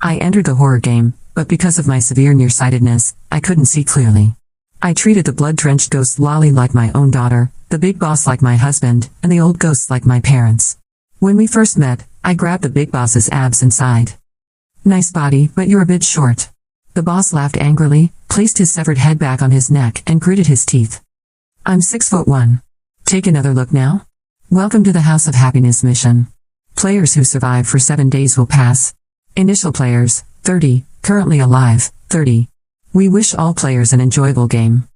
I entered the horror game, but because of my severe nearsightedness, I couldn't see clearly. I treated the blood-drenched ghost Lolly like my own daughter, the big boss like my husband, and the old ghosts like my parents. When we first met, I grabbed the big boss's abs and sighed. "Nice body, but you're a bit short." The boss laughed angrily, placed his severed head back on his neck and gritted his teeth. "I'm 6'1". Take another look now? Welcome to the House of Happiness mission. Players who survive for 7 days will pass. Initial players, 30, currently alive, 30. We wish all players an enjoyable game.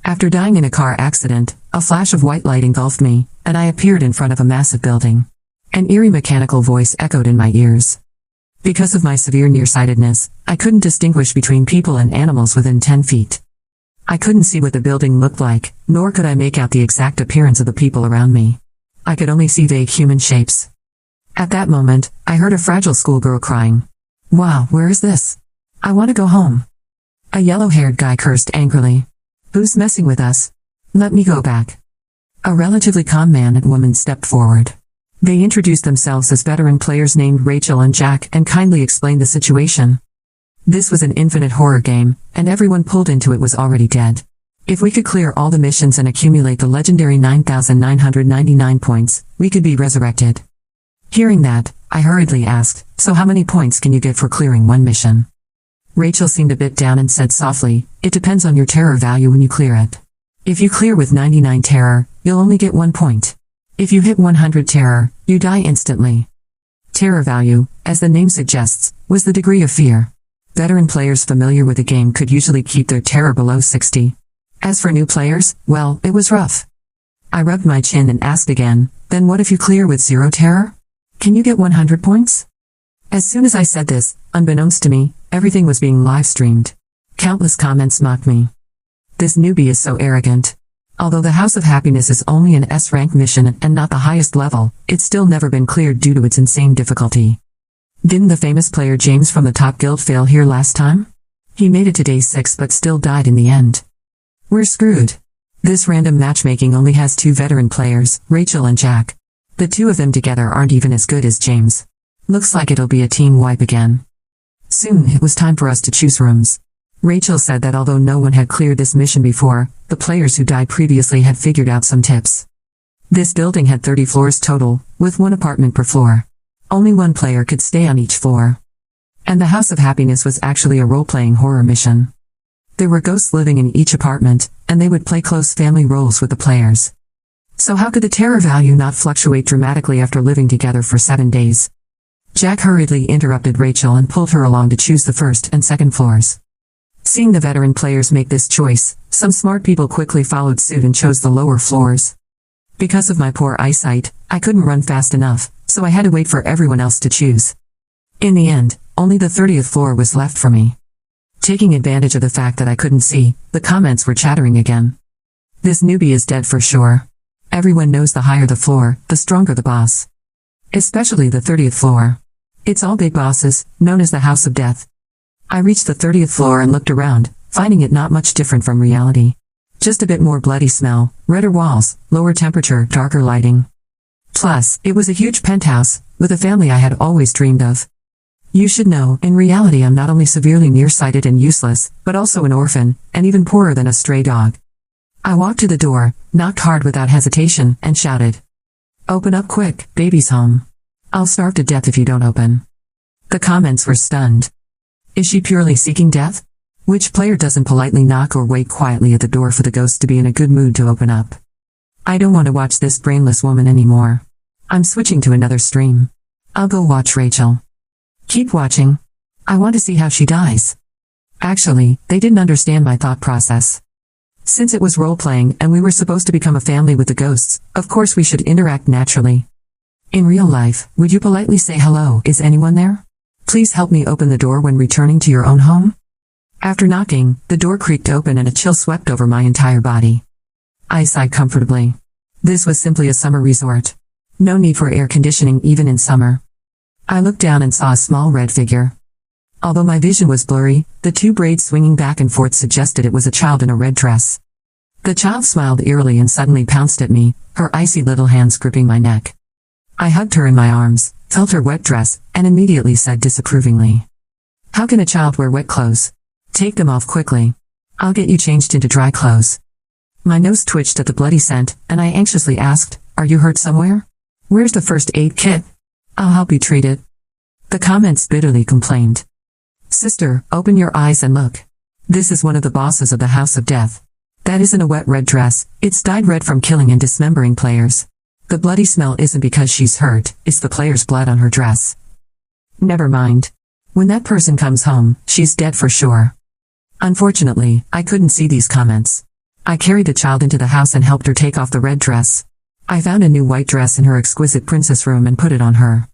After dying in a car accident, a flash of white light engulfed me, and I appeared in front of a massive building. An eerie mechanical voice echoed in my ears. Because of my severe nearsightedness, I couldn't distinguish between people and animals within 10 feet. I couldn't see what the building looked like, nor could I make out the exact appearance of the people around me. I could only see vague human shapes. At that moment, I heard a fragile schoolgirl crying. "Wow, where is this? I want to go home." A yellow-haired guy cursed angrily. "Who's messing with us? Let me go back." A relatively calm man and woman stepped forward. They introduced themselves as veteran players named Rachel and Jack and kindly explained the situation. This was an infinite horror game, and everyone pulled into it was already dead. If we could clear all the missions and accumulate the legendary 9,999 points, we could be resurrected. Hearing that, I hurriedly asked, "So how many points can you get for clearing one mission?" Rachel seemed a bit down and said softly, "It depends on your terror value when you clear it. If you clear with 99 terror, you'll only get 1 point. If you hit 100 terror, you die instantly." Terror value, as the name suggests, was the degree of fear. Veteran players familiar with the game could usually keep their terror below 60. As for new players, well, it was rough. I rubbed my chin and asked again, "Then what if you clear with 0 terror? Can you get 100 points?" As soon as I said this, unbeknownst to me, everything was being live-streamed. Countless comments mocked me. "This newbie is so arrogant." Although the House of Happiness is only an S-rank mission and not the highest level, it's still never been cleared due to its insane difficulty. Didn't the famous player James from the top guild fail here last time? He made it to day 6 but still died in the end. We're screwed. This random matchmaking only has 2 veteran players, Rachel and Jack. The 2 of them together aren't even as good as James. Looks like it'll be a team wipe again. Soon it was time for us to choose rooms. Rachel said that although no one had cleared this mission before, the players who died previously had figured out some tips. This building had 30 floors total, with 1 apartment per floor. Only 1 player could stay on each floor. And the House of Happiness was actually a role-playing horror mission. There were ghosts living in each apartment, and they would play close family roles with the players. So how could the terror value not fluctuate dramatically after living together for 7 days? Jack hurriedly interrupted Rachel and pulled her along to choose the 1st and 2nd floors. Seeing the veteran players make this choice, some smart people quickly followed suit and chose the lower floors. Because of my poor eyesight, I couldn't run fast enough, so I had to wait for everyone else to choose. In the end, only the 30th floor was left for me. Taking advantage of the fact that I couldn't see, the comments were chattering again. "This newbie is dead for sure. Everyone knows the higher the floor, the stronger the boss. Especially the 30th floor. It's all big bosses, known as the House of Death." I reached the 30th floor and looked around, finding it not much different from reality. Just a bit more bloody smell, redder walls, lower temperature, darker lighting. Plus, it was a huge penthouse, with a family I had always dreamed of. You should know, in reality I'm not only severely nearsighted and useless, but also an orphan, and even poorer than a stray dog. I walked to the door, knocked hard without hesitation, and shouted, "Open up quick, baby's home. I'll starve to death if you don't open." The comments were stunned. Is she purely seeking death? Which player doesn't politely knock or wait quietly at the door for the ghost to be in a good mood to open up? I don't want to watch this brainless woman anymore. I'm switching to another stream. I'll go watch Rachel. Keep watching. I want to see how she dies. Actually, they didn't understand my thought process. Since it was role-playing and we were supposed to become a family with the ghosts, of course we should interact naturally. In real life, would you politely say hello, is anyone there? Please help me open the door when returning to your own home? After knocking, the door creaked open and a chill swept over my entire body. I sighed comfortably. This was simply a summer resort. No need for air conditioning even in summer. I looked down and saw a small red figure. Although my vision was blurry, the 2 braids swinging back and forth suggested it was a child in a red dress. The child smiled eerily and suddenly pounced at me, her icy little hands gripping my neck. I hugged her in my arms, felt her wet dress, and immediately said disapprovingly, How can a child wear wet clothes? Take them off quickly. I'll get you changed into dry clothes. My nose twitched at the bloody scent, and I anxiously asked, are you hurt somewhere? Where's the first aid kit? I'll help you treat it. The comments bitterly complained. Sister, open your eyes and look. This is one of the bosses of the House of Death. That isn't a wet red dress, it's dyed red from killing and dismembering players. The bloody smell isn't because she's hurt, it's the player's blood on her dress. Never mind. When that person comes home, she's dead for sure. Unfortunately, I couldn't see these comments. I carried the child into the house and helped her take off the red dress. I found a new white dress in her exquisite princess room and put it on her.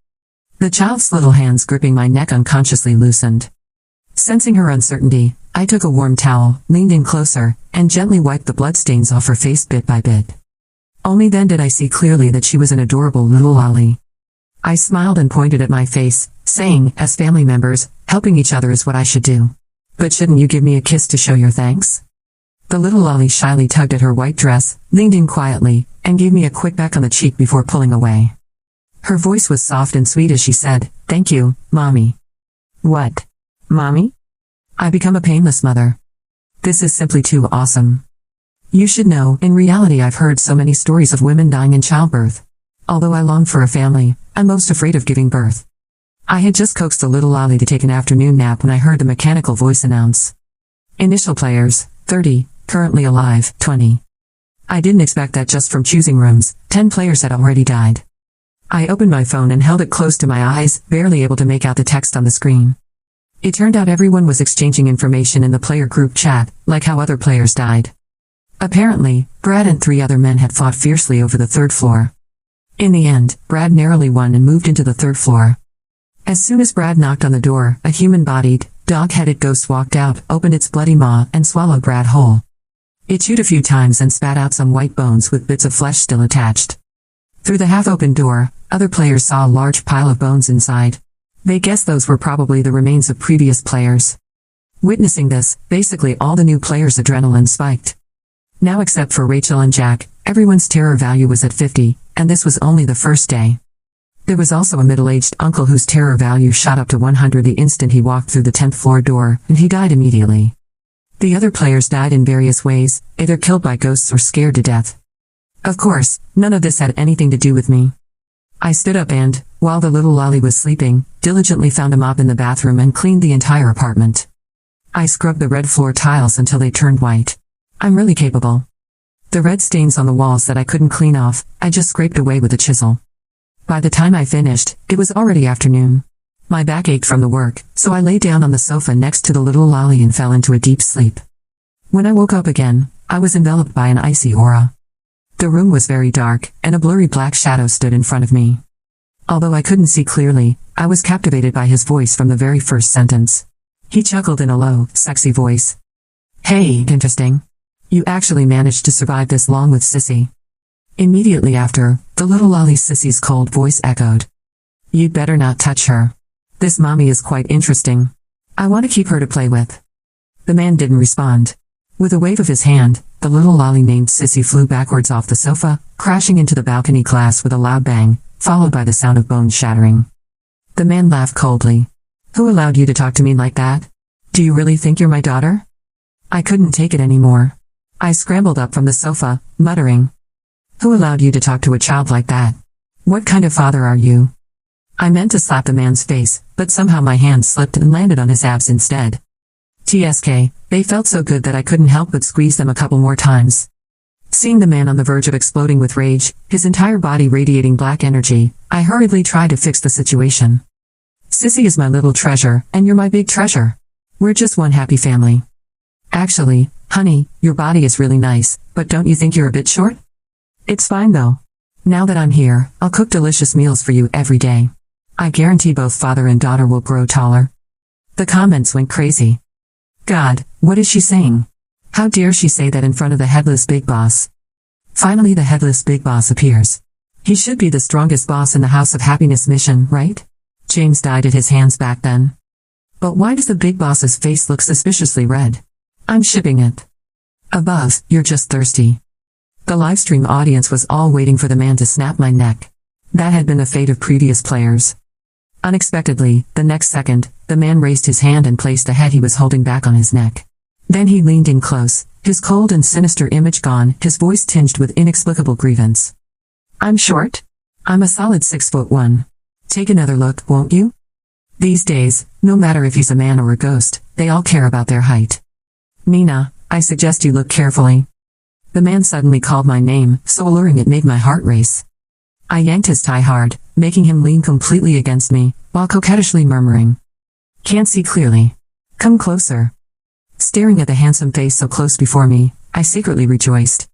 The child's little hands gripping my neck unconsciously loosened. Sensing her uncertainty, I took a warm towel, leaned in closer, and gently wiped the bloodstains off her face bit by bit. Only then did I see clearly that she was an adorable little lolly. I smiled and pointed at my face, saying, as family members, helping each other is what I should do. But shouldn't you give me a kiss to show your thanks? The little lolly shyly tugged at her white dress, leaned in quietly, and gave me a quick peck on the cheek before pulling away. Her voice was soft and sweet as she said, thank you, Mommy. What? Mommy? I become a painless mother. This is simply too awesome. You should know, in reality I've heard so many stories of women dying in childbirth. Although I long for a family, I'm most afraid of giving birth. I had just coaxed the little lolly to take an afternoon nap when I heard the mechanical voice announce. Initial players, 30, currently alive, 20. I didn't expect that just from choosing rooms, 10 players had already died. I opened my phone and held it close to my eyes, barely able to make out the text on the screen. It turned out everyone was exchanging information in the player group chat, like how other players died. Apparently, Brad and 3 other men had fought fiercely over the 3rd floor. In the end, Brad narrowly won and moved into the 3rd floor. As soon as Brad knocked on the door, a human-bodied, dog-headed ghost walked out, opened its bloody maw, and swallowed Brad whole. It chewed a few times and spat out some white bones with bits of flesh still attached. Through the half-open door, other players saw a large pile of bones inside. They guessed those were probably the remains of previous players. Witnessing this, basically all the new players' adrenaline spiked. Now except for Rachel and Jack, everyone's terror value was at 50, and this was only the first day. There was also a middle-aged uncle whose terror value shot up to 100 the instant he walked through the 10th floor door, and he died immediately. The other players died in various ways, either killed by ghosts or scared to death. Of course, none of this had anything to do with me. I stood up and, while the little lolly was sleeping, diligently found a mop in the bathroom and cleaned the entire apartment. I scrubbed the red floor tiles until they turned white. I'm really capable. The red stains on the walls that I couldn't clean off, I just scraped away with a chisel. By the time I finished, it was already afternoon. My back ached from the work, so I lay down on the sofa next to the little lolly and fell into a deep sleep. When I woke up again, I was enveloped by an icy aura. The room was very dark, and a blurry black shadow stood in front of me. Although I couldn't see clearly, I was captivated by his voice from the very first sentence. He chuckled in a low, sexy voice. Hey, interesting. You actually managed to survive this long with Sissy. Immediately after, the little lolly Sissy's cold voice echoed. You'd better not touch her. This mommy is quite interesting. I want to keep her to play with. The man didn't respond. With a wave of his hand, the little lolly named Sissy flew backwards off the sofa, crashing into the balcony glass with a loud bang, followed by the sound of bones shattering. The man laughed coldly. Who allowed you to talk to me like that? Do you really think you're my daughter? I couldn't take it anymore. I scrambled up from the sofa, muttering. Who allowed you to talk to a child like that? What kind of father are you? I meant to slap the man's face, but somehow my hand slipped and landed on his abs instead. TSK, they felt so good that I couldn't help but squeeze them a couple more times. Seeing the man on the verge of exploding with rage, his entire body radiating black energy, I hurriedly tried to fix the situation. Sissy is my little treasure, and you're my big treasure. We're just one happy family. Actually, honey, your body is really nice, but don't you think you're a bit short? It's fine though. Now that I'm here, I'll cook delicious meals for you every day. I guarantee both father and daughter will grow taller. The comments went crazy. God, what is she saying? How dare she say that in front of the headless big boss? Finally the headless big boss appears. He should be the strongest boss in the House of Happiness mission, right? James died at his hands back then. But why does the big boss's face look suspiciously red? I'm shipping it. Above, you're just thirsty. The livestream audience was all waiting for the man to snap my neck. That had been the fate of previous players. Unexpectedly, the next second, the man raised his hand and placed the head he was holding back on his neck. Then he leaned in close, his cold and sinister image gone, his voice tinged with inexplicable grievance. I'm short? I'm a solid 6'1". Take another look, won't you? These days, no matter if he's a man or a ghost, they all care about their height. Nina, I suggest you look carefully. The man suddenly called my name, so alluring it made my heart race. I yanked his tie hard, making him lean completely against me, while coquettishly murmuring. Can't see clearly. Come closer. Staring at the handsome face so close before me, I secretly rejoiced.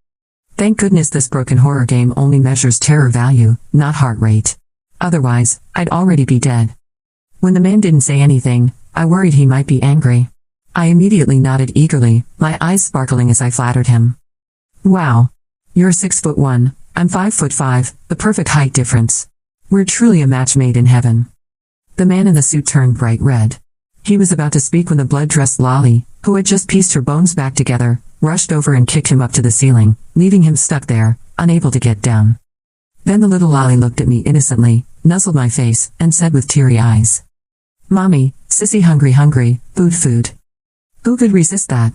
Thank goodness this broken horror game only measures terror value, not heart rate. Otherwise, I'd already be dead. When the man didn't say anything, I worried he might be angry. I immediately nodded eagerly, my eyes sparkling as I flattered him. Wow. You're 6'1", I'm 5'5", the perfect height difference. We're truly a match made in heaven. The man in the suit turned bright red. He was about to speak when the blood-dressed Lolly, who had just pieced her bones back together, rushed over and kicked him up to the ceiling, leaving him stuck there, unable to get down. Then the little Lolly looked at me innocently, nuzzled my face, and said with teary eyes. Mommy, Sissy hungry, food. Who could resist that?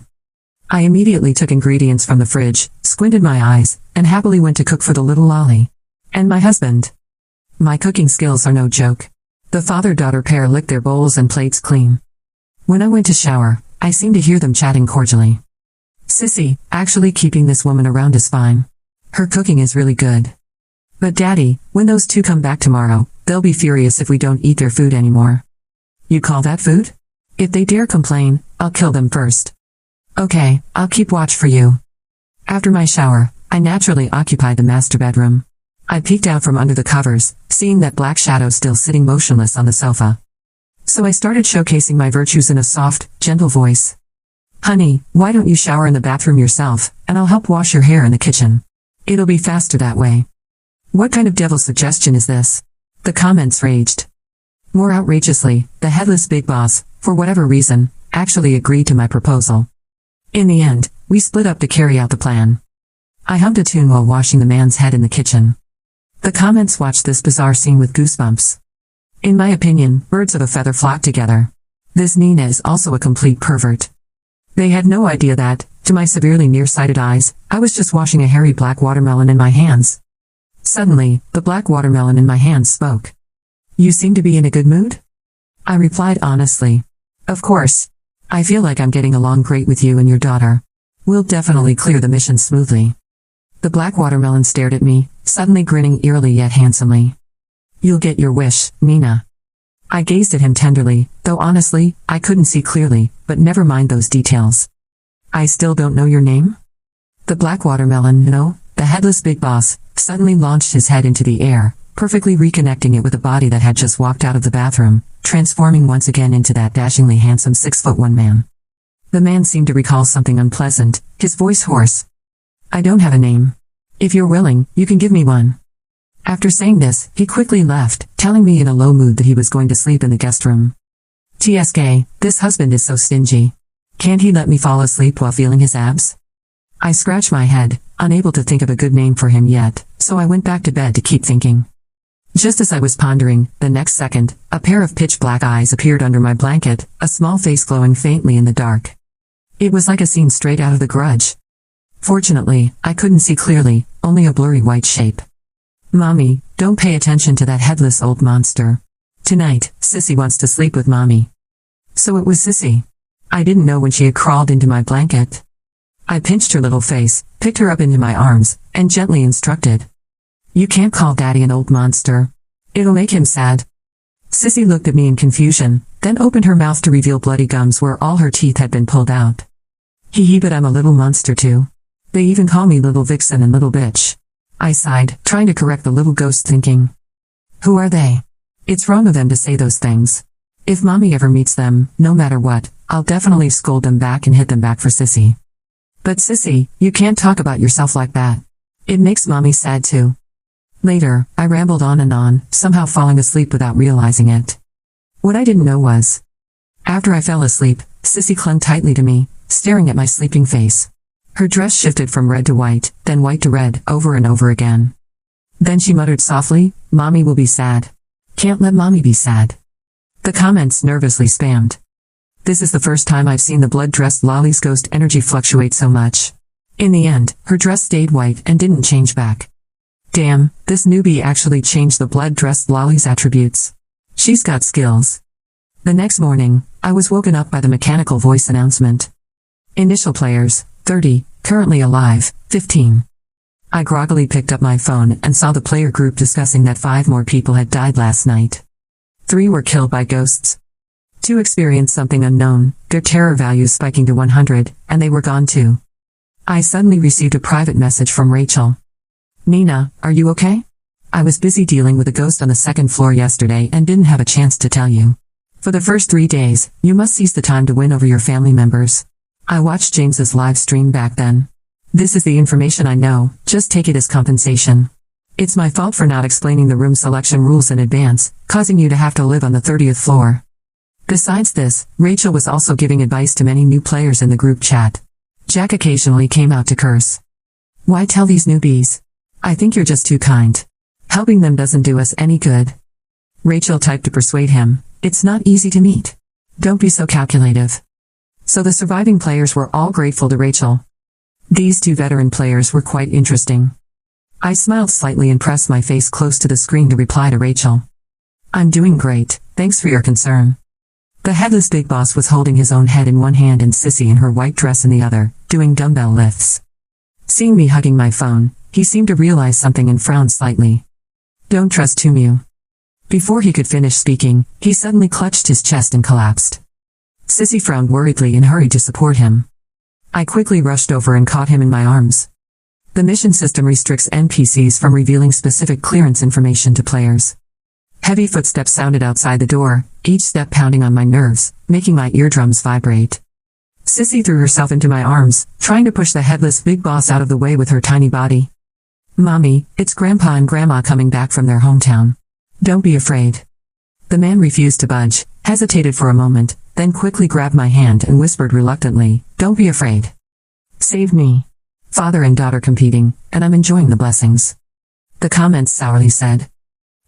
I immediately took ingredients from the fridge, squinted my eyes, and happily went to cook for the little Lolly. And my husband. My cooking skills are no joke. The father-daughter pair licked their bowls and plates clean. When I went to shower, I seemed to hear them chatting cordially. Sissy, actually keeping this woman around is fine. Her cooking is really good. But Daddy, when those two come back tomorrow, they'll be furious if we don't eat their food anymore. You call that food? If they dare complain, I'll kill them first. Okay, I'll keep watch for you. After my shower, I naturally occupied the master bedroom. I peeked out from under the covers, seeing that black shadow still sitting motionless on the sofa. So I started showcasing my virtues in a soft, gentle voice. Honey, why don't you shower in the bathroom yourself, and I'll help wash your hair in the kitchen. It'll be faster that way. What kind of devil suggestion is this? The comments raged. More outrageously, the headless big boss, for whatever reason, actually agreed to my proposal. In the end, we split up to carry out the plan. I hummed a tune while washing the man's head in the kitchen. The comments watched this bizarre scene with goosebumps. In my opinion, birds of a feather flock together. This Nina is also a complete pervert. They had no idea that, to my severely nearsighted eyes, I was just washing a hairy black watermelon in my hands. Suddenly, the black watermelon in my hands spoke. You seem to be in a good mood? I replied honestly. Of course. I feel like I'm getting along great with you and your daughter. We'll definitely clear the mission smoothly. The black watermelon stared at me, suddenly grinning eerily yet handsomely. You'll get your wish, Nina. I gazed at him tenderly, though honestly, I couldn't see clearly, but never mind those details. I still don't know your name? The black watermelon, no, the headless big boss, suddenly launched his head into the air, perfectly reconnecting it with a body that had just walked out of the bathroom, transforming once again into that dashingly handsome 6'1" man. The man seemed to recall something unpleasant, his voice hoarse. I don't have a name. If you're willing, you can give me one. After saying this, he quickly left, telling me in a low mood that he was going to sleep in the guest room. TSK, this husband is so stingy. Can't he let me fall asleep while feeling his abs? I scratched my head, unable to think of a good name for him yet, so I went back to bed to keep thinking. Just as I was pondering, the next second, a pair of pitch black eyes appeared under my blanket, a small face glowing faintly in the dark. It was like a scene straight out of The Grudge. Fortunately, I couldn't see clearly, only a blurry white shape. Mommy, don't pay attention to that headless old monster. Tonight, Sissy wants to sleep with Mommy. So it was Sissy. I didn't know when she had crawled into my blanket. I pinched her little face, picked her up into my arms, and gently instructed. You can't call Daddy an old monster. It'll make him sad. Sissy looked at me in confusion, then opened her mouth to reveal bloody gums where all her teeth had been pulled out. Hee hee, but I'm a little monster too. They even call me Little Vixen and Little Bitch. I sighed, trying to correct the little ghost thinking. Who are they? It's wrong of them to say those things. If Mommy ever meets them, no matter what, I'll definitely scold them back and hit them back for Sissy. But Sissy, you can't talk about yourself like that. It makes Mommy sad too. Later, I rambled on and on, somehow falling asleep without realizing it. What I didn't know was, after I fell asleep, Sissy clung tightly to me, staring at my sleeping face. Her dress shifted from red to white, then white to red, over and over again. Then she muttered softly, Mommy will be sad. Can't let Mommy be sad. The comments nervously spammed. This is the first time I've seen the blood-dressed lolly's ghost energy fluctuate so much. In the end, her dress stayed white and didn't change back. Damn, this newbie actually changed the blood-dressed lolly's attributes. She's got skills. The next morning, I was woken up by the mechanical voice announcement. Initial players, 30, currently alive, 15. I groggily picked up my phone and saw the player group discussing that 5 more people had died last night. 3 were killed by ghosts. 2 experienced something unknown, their terror values spiking to 100, and they were gone too. I suddenly received a private message from Rachel. Nina, are you okay? I was busy dealing with a ghost on the 2nd floor yesterday and didn't have a chance to tell you. For the first 3 days, you must seize the time to win over your family members. I watched James's live stream back then. This is the information I know, just take it as compensation. It's my fault for not explaining the room selection rules in advance, causing you to have to live on the 30th floor. Besides this, Rachel was also giving advice to many new players in the group chat. Jack occasionally came out to curse. Why tell these newbies? I think you're just too kind. Helping them doesn't do us any good. Rachel typed to persuade him, it's not easy to meet. Don't be so calculative. So the surviving players were all grateful to Rachel. These 2 veteran players were quite interesting. I smiled slightly and pressed my face close to the screen to reply to Rachel. I'm doing great, thanks for your concern. The headless big boss was holding his own head in one hand and Sissy in her white dress in the other, doing dumbbell lifts. Seeing me hugging my phone, he seemed to realize something and frowned slightly. Don't trust Tumu. Before he could finish speaking, he suddenly clutched his chest and collapsed. Sissy frowned worriedly and hurried to support him. I quickly rushed over and caught him in my arms. The mission system restricts NPCs from revealing specific clearance information to players. Heavy footsteps sounded outside the door, each step pounding on my nerves, making my eardrums vibrate. Sissy threw herself into my arms, trying to push the headless big boss out of the way with her tiny body. Mommy, it's Grandpa and Grandma coming back from their hometown. Don't be afraid. The man refused to budge, hesitated for a moment, then quickly grabbed my hand and whispered reluctantly, don't be afraid. Save me. Father and daughter competing, and I'm enjoying the blessings. The comments sourly said.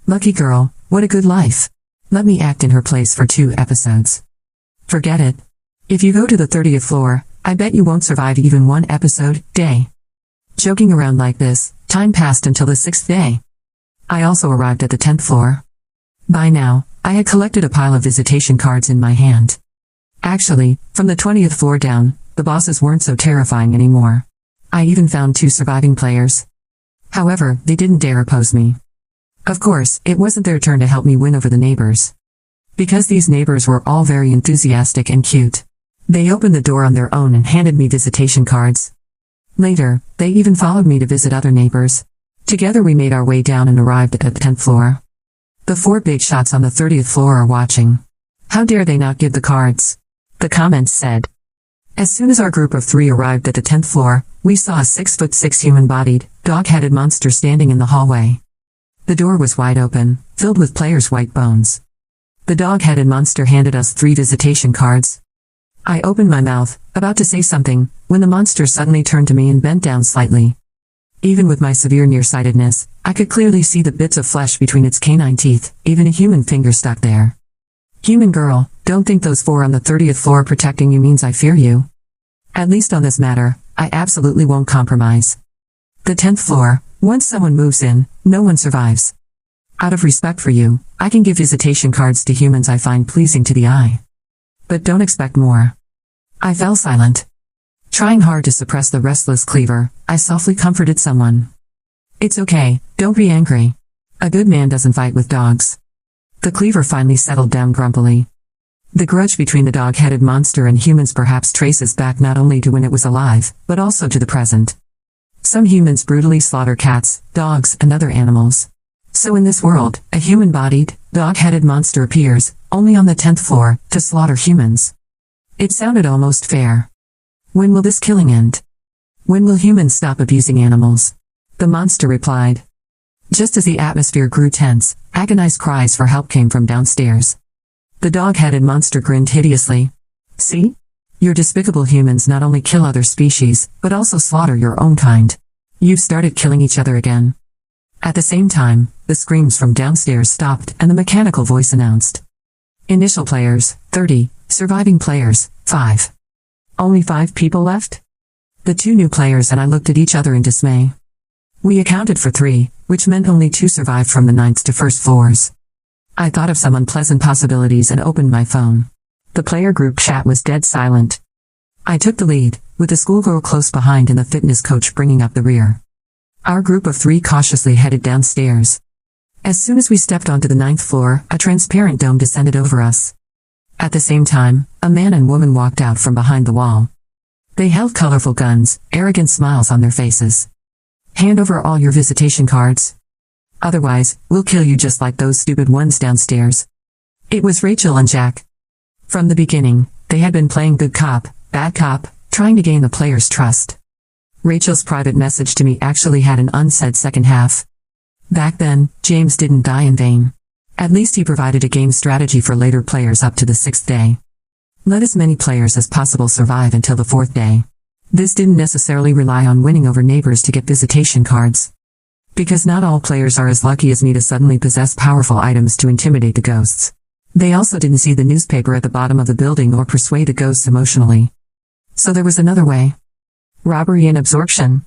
Lucky girl, what a good life. Let me act in her place for 2 episodes. Forget it. If you go to the 30th floor, I bet you won't survive even 1 episode, day. Joking around like this, time passed until the 6th day. I also arrived at the 10th floor. By now, I had collected a pile of visitation cards in my hand. Actually, from the 20th floor down, the bosses weren't so terrifying anymore. I even found 2 surviving players. However, they didn't dare oppose me. Of course, it wasn't their turn to help me win over the neighbors. Because these neighbors were all very enthusiastic and cute. They opened the door on their own and handed me visitation cards. Later, they even followed me to visit other neighbors. Together we made our way down and arrived at the 10th floor. The 4 big shots on the 30th floor are watching. How dare they not give the cards? The comments said. As soon as our group of 3 arrived at the 10th floor, we saw a 6'6" human-bodied, dog-headed monster standing in the hallway. The door was wide open, filled with players' white bones. The dog-headed monster handed us 3 visitation cards. I opened my mouth, about to say something, when the monster suddenly turned to me and bent down slightly. Even with my severe nearsightedness, I could clearly see the bits of flesh between its canine teeth, even a human finger stuck there. Human girl, don't think those 4 on the 30th floor protecting you means I fear you. At least on this matter, I absolutely won't compromise. The 10th floor, once someone moves in, no one survives. Out of respect for you, I can give visitation cards to humans I find pleasing to the eye. But don't expect more. I fell silent. Trying hard to suppress the restless cleaver, I softly comforted someone. It's okay, don't be angry. A good man doesn't fight with dogs. The cleaver finally settled down grumpily. The grudge between the dog-headed monster and humans perhaps traces back not only to when it was alive, but also to the present. Some humans brutally slaughter cats, dogs, and other animals. So in this world, a human-bodied, dog-headed monster appears, only on the 10th floor, to slaughter humans. It sounded almost fair. When will this killing end? When will humans stop abusing animals? The monster replied. Just as the atmosphere grew tense, agonized cries for help came from downstairs. The dog-headed monster grinned hideously. See? Your despicable humans not only kill other species, but also slaughter your own kind. You've started killing each other again. At the same time, the screams from downstairs stopped and the mechanical voice announced. Initial players, 30. Surviving players, 5. Only 5 people left? The 2 new players and I looked at each other in dismay. We accounted for 3, which meant only 2 survived from the 9th to 1st floors. I thought of some unpleasant possibilities and opened my phone. The player group chat was dead silent. I took the lead, with the schoolgirl close behind and the fitness coach bringing up the rear. Our group of 3 cautiously headed downstairs. As soon as we stepped onto the 9th floor, a transparent dome descended over us. At the same time, a man and woman walked out from behind the wall. They held colorful guns, arrogant smiles on their faces. Hand over all your visitation cards. Otherwise, we'll kill you just like those stupid ones downstairs. It was Rachel and Jack. From the beginning, they had been playing good cop, bad cop, trying to gain the players' trust. Rachel's private message to me actually had an unsaid second half. Back then, James didn't die in vain. At least he provided a game strategy for later players up to the 6th day. Let as many players as possible survive until the 4th day. This didn't necessarily rely on winning over neighbors to get visitation cards. Because not all players are as lucky as me to suddenly possess powerful items to intimidate the ghosts. They also didn't see the newspaper at the bottom of the building or persuade the ghosts emotionally. So there was another way. Robbery and absorption.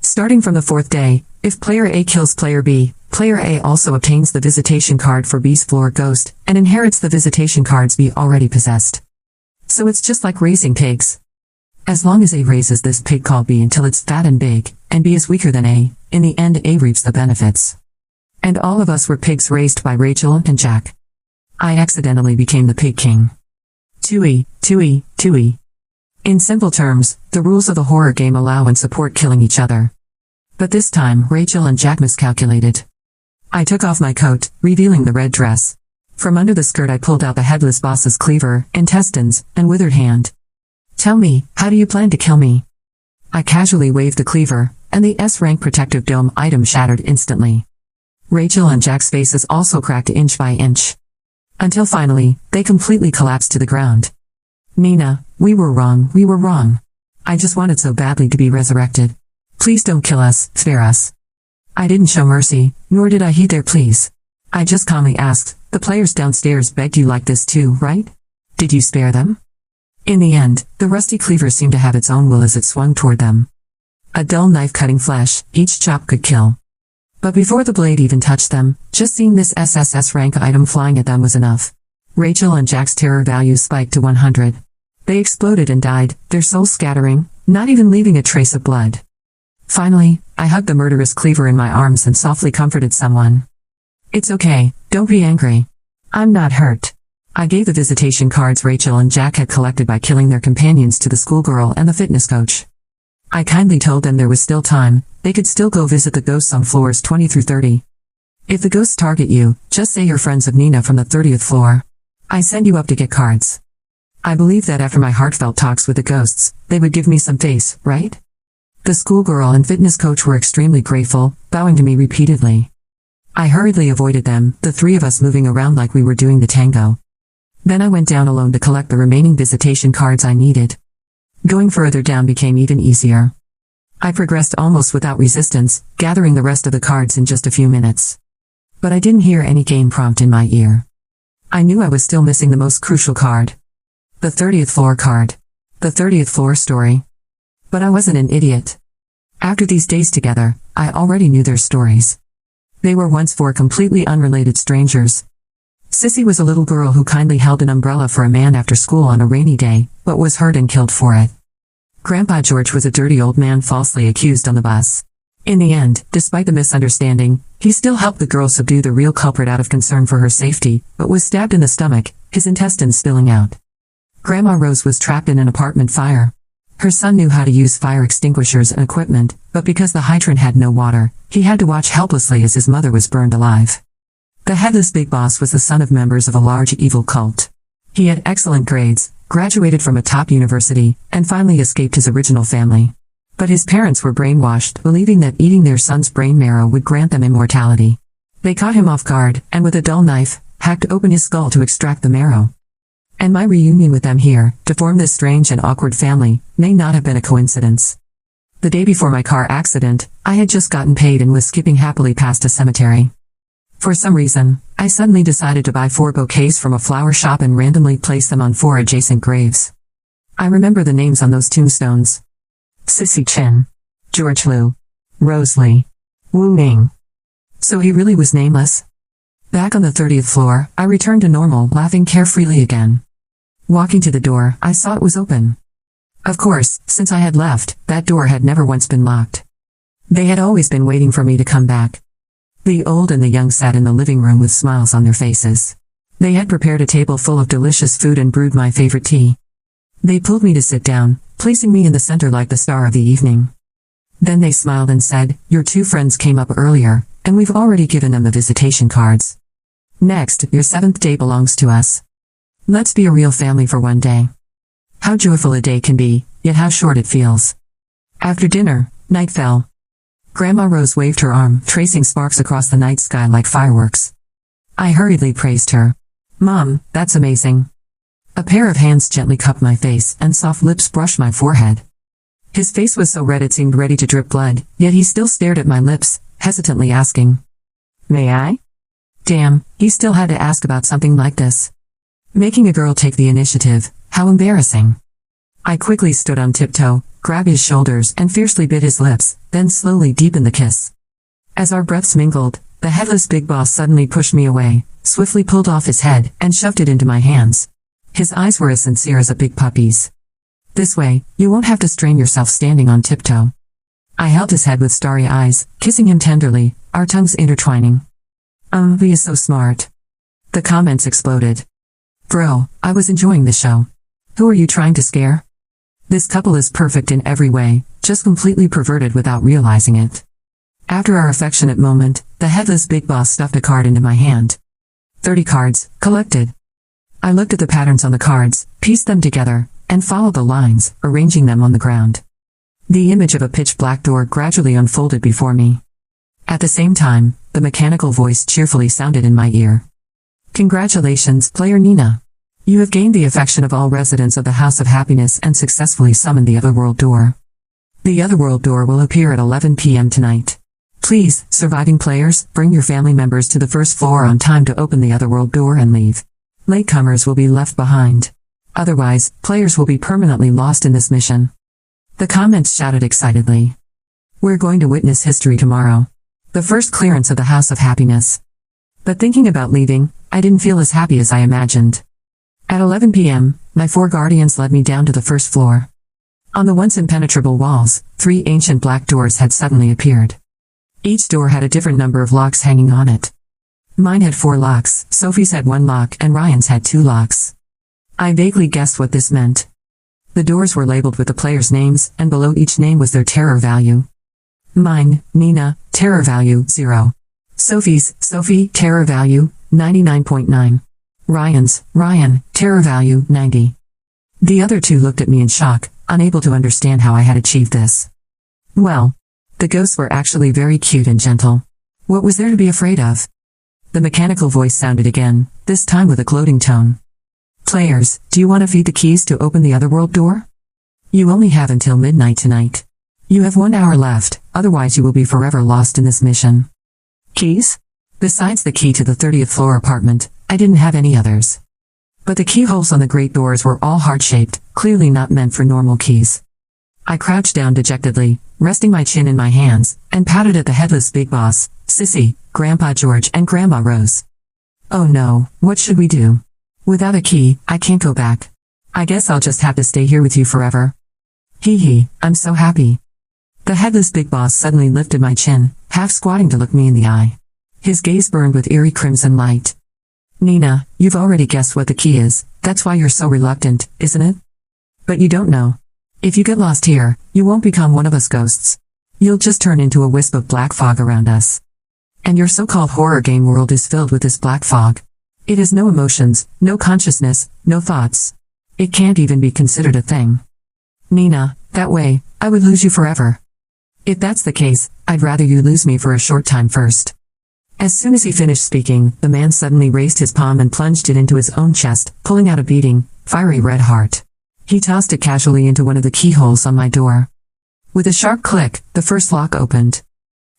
Starting from the 4th day, if player A kills player B, player A also obtains the visitation card for B's floor ghost, and inherits the visitation cards B already possessed. So it's just like raising pigs. As long as A raises this pig called B until it's fat and big, and B is weaker than A, in the end A reaps the benefits. And all of us were pigs raised by Rachel and Jack. I accidentally became the pig king. Tui. In simple terms, the rules of the horror game allow and support killing each other. But this time, Rachel and Jack miscalculated. I took off my coat, revealing the red dress. From under the skirt I pulled out the headless boss's cleaver, intestines, and withered hand. Tell me, how do you plan to kill me? I casually waved the cleaver, and the S-rank protective dome item shattered instantly. Rachel and Jack's faces also cracked inch by inch. Until finally, they completely collapsed to the ground. Nina, we were wrong. I just wanted so badly to be resurrected. Please don't kill us, spare us. I didn't show mercy, nor did I heed their pleas. I just calmly asked, the players downstairs begged you like this too, right? Did you spare them? In the end, the rusty cleaver seemed to have its own will as it swung toward them. A dull knife cutting flesh, each chop could kill. But before the blade even touched them, just seeing this SSS rank item flying at them was enough. Rachel and Jack's terror values spiked to 100. They exploded and died, their souls scattering, not even leaving a trace of blood. Finally, I hugged the murderous cleaver in my arms and softly comforted someone. It's okay, don't be angry. I'm not hurt. I gave the visitation cards Rachel and Jack had collected by killing their companions to the schoolgirl and the fitness coach. I kindly told them there was still time, they could still go visit the ghosts on floors 20 through 30. If the ghosts target you, just say you're friends of Nina from the 30th floor. I send you up to get cards. I believe that after my heartfelt talks with the ghosts, they would give me some face, right? The schoolgirl and fitness coach were extremely grateful, bowing to me repeatedly. I hurriedly avoided them, the 3 of us moving around like we were doing the tango. Then I went down alone to collect the remaining visitation cards I needed. Going further down became even easier. I progressed almost without resistance, gathering the rest of the cards in just a few minutes. But I didn't hear any game prompt in my ear. I knew I was still missing the most crucial card. The 30th floor card. The 30th floor story. But I wasn't an idiot. After these days together, I already knew their stories. They were once 4 completely unrelated strangers. Sissy was a little girl who kindly held an umbrella for a man after school on a rainy day, but was hurt and killed for it. Grandpa George was a dirty old man falsely accused on the bus. In the end, despite the misunderstanding, he still helped the girl subdue the real culprit out of concern for her safety, but was stabbed in the stomach, his intestines spilling out. Grandma Rose was trapped in an apartment fire. Her son knew how to use fire extinguishers and equipment, but because the hydrant had no water, he had to watch helplessly as his mother was burned alive. The headless big boss was the son of members of a large evil cult. He had excellent grades, graduated from a top university, and finally escaped his original family. But his parents were brainwashed, believing that eating their son's brain marrow would grant them immortality. They caught him off guard, and with a dull knife, hacked open his skull to extract the marrow. And my reunion with them here, to form this strange and awkward family, may not have been a coincidence. The day before my car accident, I had just gotten paid and was skipping happily past a cemetery. For some reason, I suddenly decided to buy 4 bouquets from a flower shop and randomly place them on 4 adjacent graves. I remember the names on those tombstones. Sissy Chin. George Liu. Rose Lee. Wu Ning. So he really was nameless? Back on the 30th floor, I returned to normal, laughing carefreely again. Walking to the door, I saw it was open. Of course, since I had left, that door had never once been locked. They had always been waiting for me to come back. The old and the young sat in the living room with smiles on their faces. They had prepared a table full of delicious food and brewed my favorite tea. They pulled me to sit down, placing me in the center like the star of the evening. Then they smiled and said, "Your 2 friends came up earlier, and we've already given them the visitation cards. Next, your 7th day belongs to us. Let's be a real family for one day." How joyful a day can be, yet how short it feels. After dinner, night fell. Grandma Rose waved her arm, tracing sparks across the night sky like fireworks. I hurriedly praised her. "Mom, that's amazing." A pair of hands gently cupped my face, and soft lips brushed my forehead. His face was so red it seemed ready to drip blood, yet he still stared at my lips, hesitantly asking, "May I?" Damn, he still had to ask about something like this. Making a girl take the initiative, how embarrassing. I quickly stood on tiptoe, grabbed his shoulders and fiercely bit his lips, then slowly deepened the kiss. As our breaths mingled, the headless big boss suddenly pushed me away, swiftly pulled off his head and shoved it into my hands. His eyes were as sincere as a big puppy's. "This way, you won't have to strain yourself standing on tiptoe." I held his head with starry eyes, kissing him tenderly, our tongues intertwining. He is so smart." The comments exploded. "Bro, I was enjoying the show. Who are you trying to scare? This couple is perfect in every way, just completely perverted without realizing it." After our affectionate moment, the headless big boss stuffed a card into my hand. 30 cards, collected. I looked at the patterns on the cards, pieced them together, and followed the lines, arranging them on the ground. The image of a pitch-black door gradually unfolded before me. At the same time, the mechanical voice cheerfully sounded in my ear. "Congratulations, player Nina. You have gained the affection of all residents of the House of Happiness and successfully summoned the Otherworld Door. The Otherworld Door will appear at 11 p.m. tonight. Please, surviving players, bring your family members to the first floor on time to open the Otherworld Door and leave. Latecomers will be left behind. Otherwise, players will be permanently lost in this mission." The comments shouted excitedly. "We're going to witness history tomorrow. The first clearance of the House of Happiness." But thinking about leaving, I didn't feel as happy as I imagined. At 11 p.m., my 4 guardians led me down to the first floor. On the once impenetrable walls, 3 ancient black doors had suddenly appeared. Each door had a different number of locks hanging on it. Mine had 4 locks, Sophie's had 1 lock, and Ryan's had 2 locks. I vaguely guessed what this meant. The doors were labeled with the players' names, and below each name was their terror value. Mine, Nina, terror value, 0. Sophie's, Sophie, terror value, 99.9. Ryan's, Ryan, terror value, 90. The other 2 looked at me in shock, unable to understand how I had achieved this. Well, the ghosts were actually very cute and gentle. What was there to be afraid of? The mechanical voice sounded again, this time with a gloating tone. "Players, do you want to feed the keys to open the Otherworld Door? You only have until midnight tonight. You have 1 hour left, otherwise you will be forever lost in this mission." Keys? Besides the key to the 30th floor apartment, I didn't have any others. But the keyholes on the great doors were all heart-shaped, clearly not meant for normal keys. I crouched down dejectedly, resting my chin in my hands, and pouted at the headless big boss, Sissy, Grandpa George and Grandma Rose. "Oh no, what should we do? Without a key, I can't go back. I guess I'll just have to stay here with you forever. Hee hee, I'm so happy." The headless big boss suddenly lifted my chin, half squatting to look me in the eye. His gaze burned with eerie crimson light. "Nina, you've already guessed what the key is, that's why you're so reluctant, isn't it? But you don't know. If you get lost here, you won't become one of us ghosts. You'll just turn into a wisp of black fog around us. And your so-called horror game world is filled with this black fog. It has no emotions, no consciousness, no thoughts. It can't even be considered a thing. Nina, that way, I would lose you forever. If that's the case, I'd rather you lose me for a short time first." As soon as he finished speaking, the man suddenly raised his palm and plunged it into his own chest, pulling out a beating, fiery red heart. He tossed it casually into one of the keyholes on my door. With a sharp click, the first lock opened.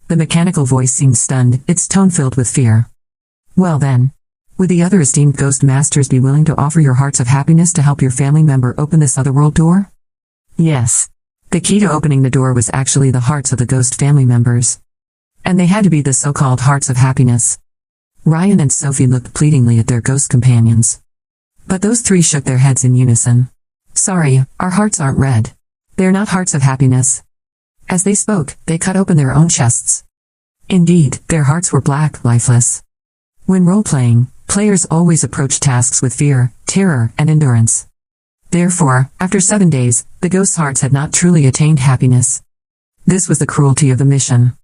The mechanical voice seemed stunned, its tone filled with fear. Well then. Would the other esteemed ghost masters be willing to offer your hearts of happiness to help your family member open this otherworld door? Yes. The key to opening the door was actually the hearts of the ghost family members. And they had to be the so-called hearts of happiness. Ryan and Sophie looked pleadingly at their ghost companions. But those three shook their heads in unison. Sorry, our hearts aren't red. They're not hearts of happiness. As they spoke, they cut open their own chests. Indeed, their hearts were black, lifeless. When role-playing, players always approach tasks with fear, terror, and endurance. Therefore, after 7 days, the ghosts' hearts had not truly attained happiness. This was the cruelty of the mission.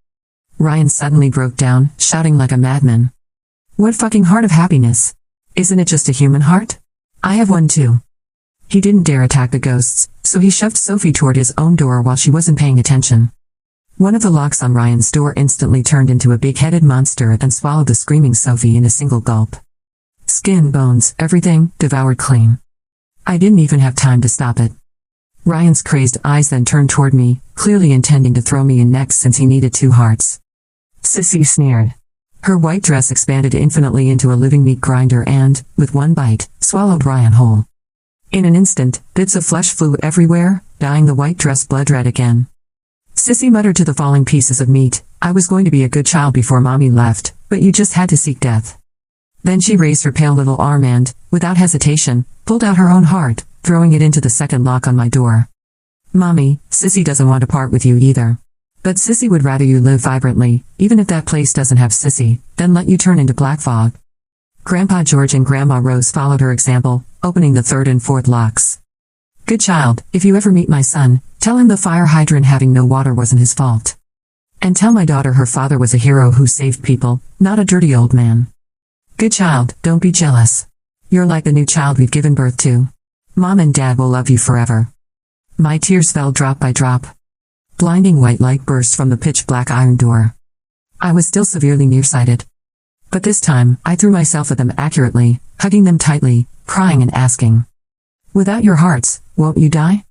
Ryan suddenly broke down, shouting like a madman. What fucking heart of happiness? Isn't it just a human heart? I have one too. He didn't dare attack the ghosts, so he shoved Sophie toward his own door while she wasn't paying attention. One of the locks on Ryan's door instantly turned into a big-headed monster and swallowed the screaming Sophie in a single gulp. Skin, bones, everything, devoured clean. I didn't even have time to stop it. Ryan's crazed eyes then turned toward me, clearly intending to throw me in next since he needed 2 hearts. Sissy sneered. Her white dress expanded infinitely into a living meat grinder and, with one bite, swallowed Ryan whole. In an instant, bits of flesh flew everywhere, dyeing the white dress blood red again. Sissy muttered to the falling pieces of meat, I was going to be a good child before Mommy left, but you just had to seek death. Then she raised her pale little arm and, without hesitation, pulled out her own heart, throwing it into the second lock on my door. Mommy, Sissy doesn't want to part with you either. But Sissy would rather you live vibrantly, even if that place doesn't have Sissy, than let you turn into black fog. Grandpa George and Grandma Rose followed her example, opening the 3rd and 4th locks. Good child, if you ever meet my son, tell him the fire hydrant having no water wasn't his fault. And tell my daughter her father was a hero who saved people, not a dirty old man. Good child, don't be jealous. You're like the new child we've given birth to. Mom and Dad will love you forever. My tears fell drop by drop. Blinding white light burst from the pitch-black iron door. I was still severely nearsighted. But this time, I threw myself at them accurately, hugging them tightly, crying and asking. Without your hearts, won't you die?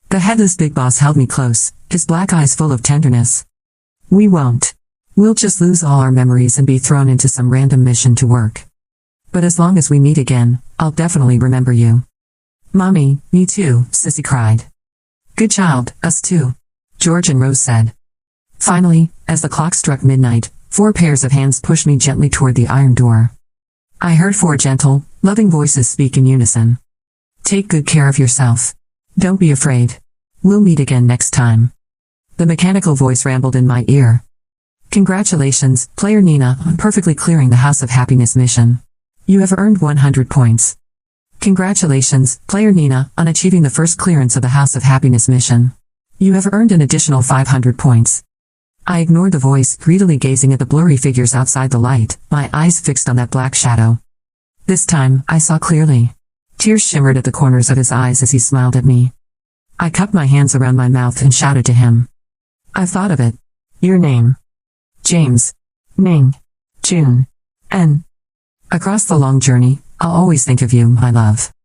The headless big boss held me close, his black eyes full of tenderness. We won't. We'll just lose all our memories and be thrown into some random mission to work. But as long as we meet again, I'll definitely remember you. Mommy, me too, Sissy cried. Good child, us too, George and Rose said. Finally, as the clock struck midnight, 4 pairs of hands pushed me gently toward the iron door. I heard 4 gentle, loving voices speak in unison. Take good care of yourself. Don't be afraid. We'll meet again next time. The mechanical voice rambled in my ear. Congratulations, player Nina, on perfectly clearing the House of Happiness mission. You have earned 100 points. Congratulations, player Nina, on achieving the first clearance of the House of Happiness mission. You have earned an additional 500 points. I ignored the voice, greedily gazing at the blurry figures outside the light, my eyes fixed on that black shadow. This time, I saw clearly. Tears shimmered at the corners of his eyes as he smiled at me. I cupped my hands around my mouth and shouted to him. I've thought of it. Your name. James. Ming. June. N. Across the long journey, I'll always think of you, my love.